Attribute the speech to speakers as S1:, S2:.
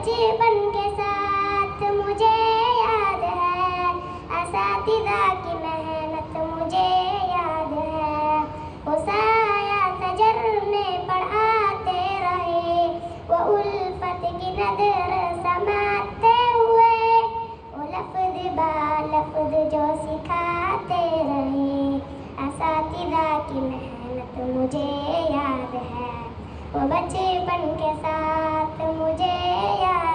S1: بچپن کے ساتھ مجھے یاد ہے، اساتذہ کی محنت مجھے یاد ہے، وہ سایہ شجر میں پڑھاتے رہے، وہ الفت کی نظر سماتے ہوئے، وہ لفظ با لفظ جو سکھاتے رہے، اساتذہ کی محنت مجھے یاد ہے، وہ بچپن کے ساتھ مجھے یاد